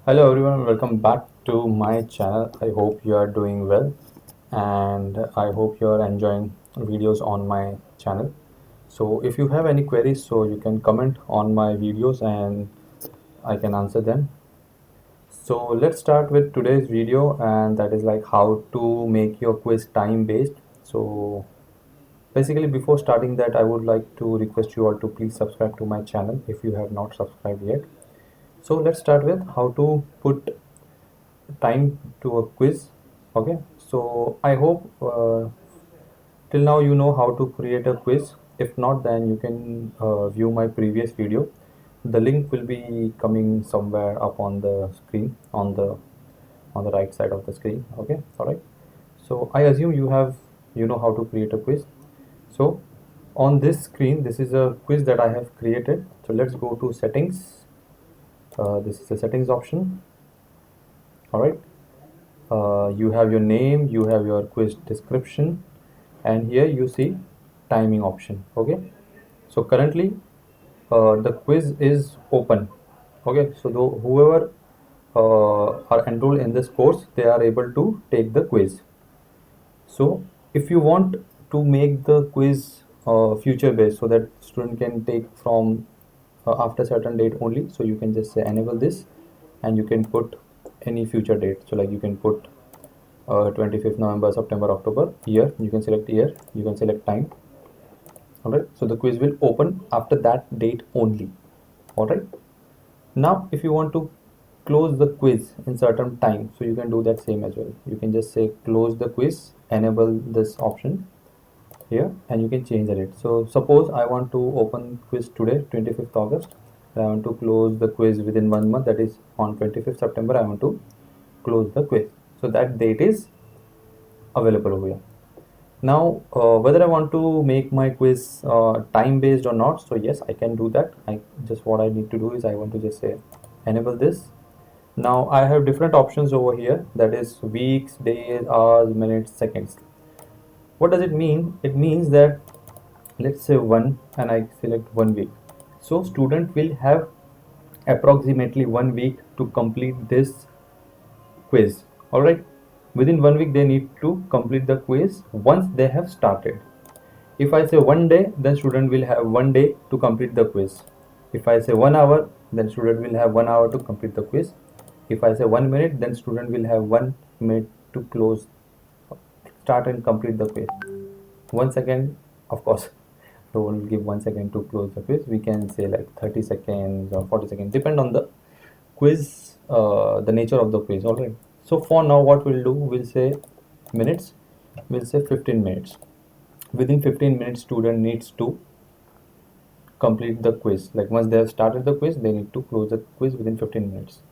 Hello everyone, welcome back to my channel. I hope you are doing well and I hope you are enjoying videos on my channel. So if you have any queries, so you can comment on my videos and I can answer them. So let's start with today's video, and that is like how to make your quiz time based. So basically, before starting that, I would like to request you all to please subscribe to my channel if you have not subscribed yet. So let's start with how to put time to a quiz. Okay, so I hope till now you know how to create a quiz. If not, then you can view my previous video. The link will be coming somewhere up on the screen, on the right side of the screen. Okay, all right. So I assume you know how to create a quiz. So on this screen, this is a quiz that I have created. So let's go to settings. This is the settings option. All right. You have your name, you have your quiz description, and here you see timing option. Okay, so currently the quiz is open. Okay, so whoever are enrolled in this course, they are able to take the quiz. So if you want to make the quiz future based, so that student can take from after certain date only, so you can just say enable this and you can put any future date. So like you can put 25th November, September, October, year, you can select year, you can select time. All right, so the quiz will open after that date only. All right, now if you want to close the quiz in certain time, so you can do that same as well. You can just say close the quiz, enable this option here, and you can change the date. So suppose I want to open quiz today, 25th August, and I want to close the quiz within 1 month, that is on 25th September I want to close the quiz. So that date is available over here. Now whether I want to make my quiz time based or not, so yes, I can do that. What I need to do is I want to just say enable this. Now I have different options over here, that is weeks, days, hours, minutes, seconds. What does it mean? It means that let's say one, and I select 1 week, so student will have approximately 1 week to complete this quiz. All right, within 1 week they need to complete the quiz once they have started. If I say 1 day, then student will have 1 day to complete the quiz. If I say 1 hour, then student will have 1 hour to complete the quiz. If I say 1 minute, then student will have 1 minute to start and complete the quiz. 1 second, of course, don't give 1 second to close the quiz. We can say like 30 seconds or 40 seconds, depend on the quiz, the nature of the quiz. All right, so for now what we'll do, we'll say minutes, we'll say 15 minutes. Within 15 minutes student needs to complete the quiz. Like once they have started the quiz, they need to close the quiz within 15 minutes.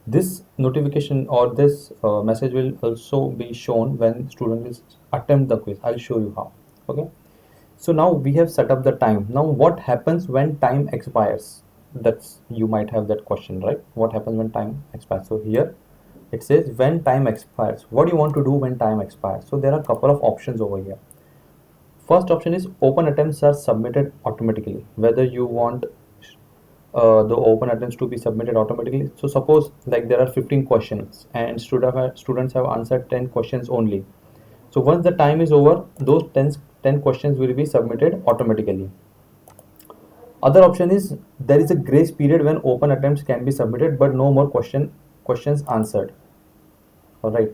This notification or this message will also be shown when student will attempt the quiz. I'll show you how. Okay, so now we have set up the time. Now what happens when time expires? That's, you might have that question, right? What happens when time expires? So here it says when time expires. What do you want to do when time expires? So there are a couple of options over here. First option is open attempts are submitted automatically. Whether you want the open attempts to be submitted automatically. So suppose like there are 15 questions and students have answered 10 questions only. So once the time is over, those 10 questions will be submitted automatically. Other option is there is a grace period when open attempts can be submitted but no more questions answered. All right,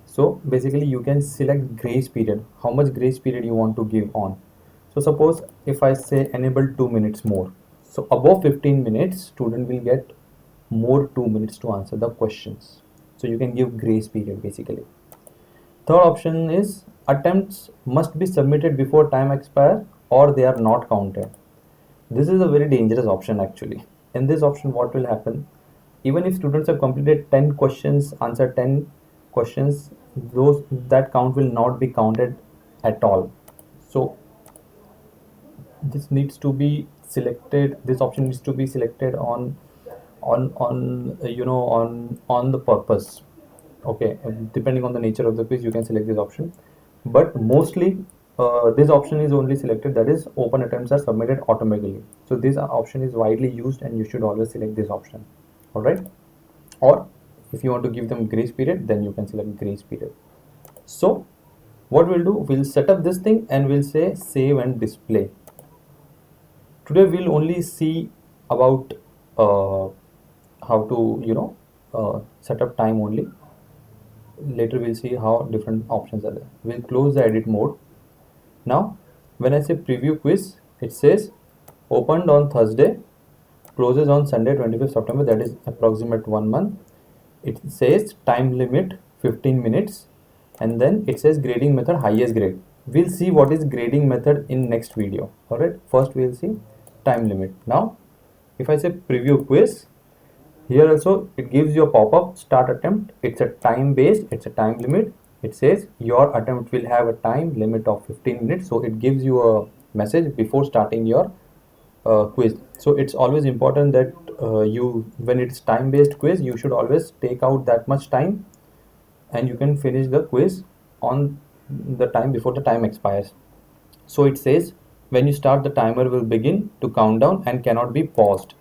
so basically you can select grace period, how much grace period you want to give on. So suppose if I say enable 2 minutes more, so above 15 minutes student will get more 2 minutes to answer the questions. So you can give grace period basically. Third option is attempts must be submitted before time expire or they are not counted. This is a very dangerous option actually. In this option what will happen, even if students have completed 10 questions, answered 10 questions, that count will not be counted at all. So this needs to be selected, this option needs to be selected on the purpose. Okay, depending on the nature of the quiz you can select this option, but mostly this option is only selected, that is open attempts are submitted automatically. So this option is widely used and you should always select this option. All right, or if you want to give them grace period, then you can select grace period. So what we'll do, we'll set up this thing and we'll say save and display. Today we'll only see about how to set up time only. Later we'll see how different options are there. We'll close the edit mode. Now when I say preview quiz, it says opened on Thursday, closes on Sunday 25th September, that is approximate 1 month. It says time limit 15 minutes, and then it says grading method highest grade. We'll see what is grading method in next video. Alright, first we'll see time limit. Now if I say preview quiz, here also it gives you a pop-up start attempt. It's a time based, it's a time limit. It says your attempt will have a time limit of 15 minutes, so it gives you a message before starting your quiz. So it's always important that when it's time based quiz, you should always take out that much time and you can finish the quiz on the time before the time expires. So it says when you start, the timer will begin to count down and cannot be paused.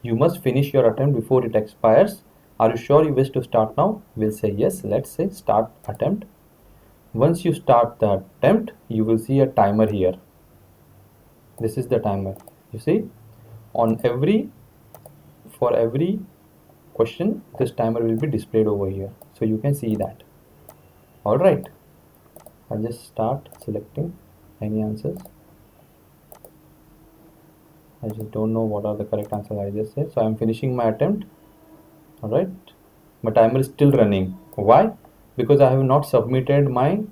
You must finish your attempt before it expires. Are you sure you wish to start now? We'll say yes. Let's say start attempt. Once you start the attempt, you will see a timer here. This is the timer. You see, for every question, this timer will be displayed over here. So you can see that. All right. I'll just start selecting any answers. I just don't know what are the correct answers I just said. So I'm finishing my attempt. All right. My timer is still running. Why? Because I have not submitted my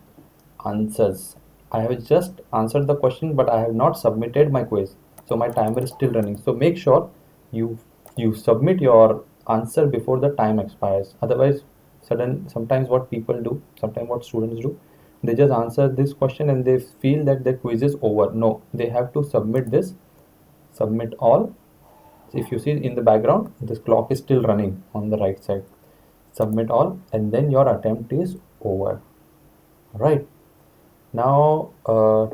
answers. I have just answered the question, but I have not submitted my quiz. So my timer is still running. So make sure you submit your answer before the time expires. Otherwise, sometimes what people do, sometimes what students do, they just answer this question and they feel that their quiz is over. No, they have to submit this. Submit all. If you see in the background, this clock is still running on the right side. Submit all, and then your attempt is over. Right. Now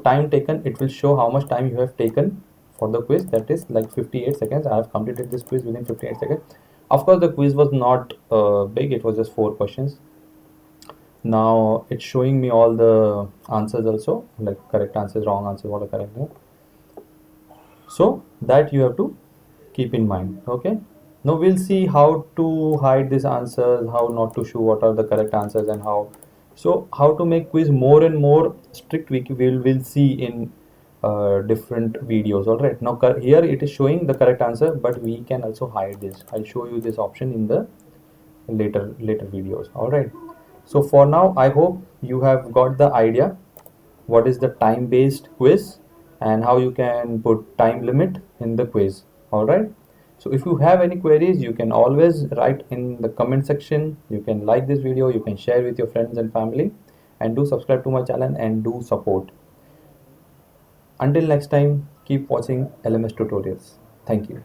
time taken, it will show how much time you have taken for the quiz. That is like 58 seconds. I have completed this quiz within 58 seconds. Of course, the quiz was not big. It was just 4 questions. Now it's showing me all the answers also, like correct answers, wrong answers, what are correct. So that you have to keep in mind. Okay. Now we'll see how to hide these answers, how not to show what are the correct answers, and how to make quiz more and more strict. We'll see in different videos. All right. Now here it is showing the correct answer, but we can also hide this. I'll show you this option in the later videos. All right. So for now, I hope you have got the idea what is the time based quiz and how you can put time limit in the quiz. All right. So if you have any queries, you can always write in the comment section. You can like this video, you can share with your friends and family, and do subscribe to my channel and do support. Until next time, keep watching LMS tutorials. Thank you.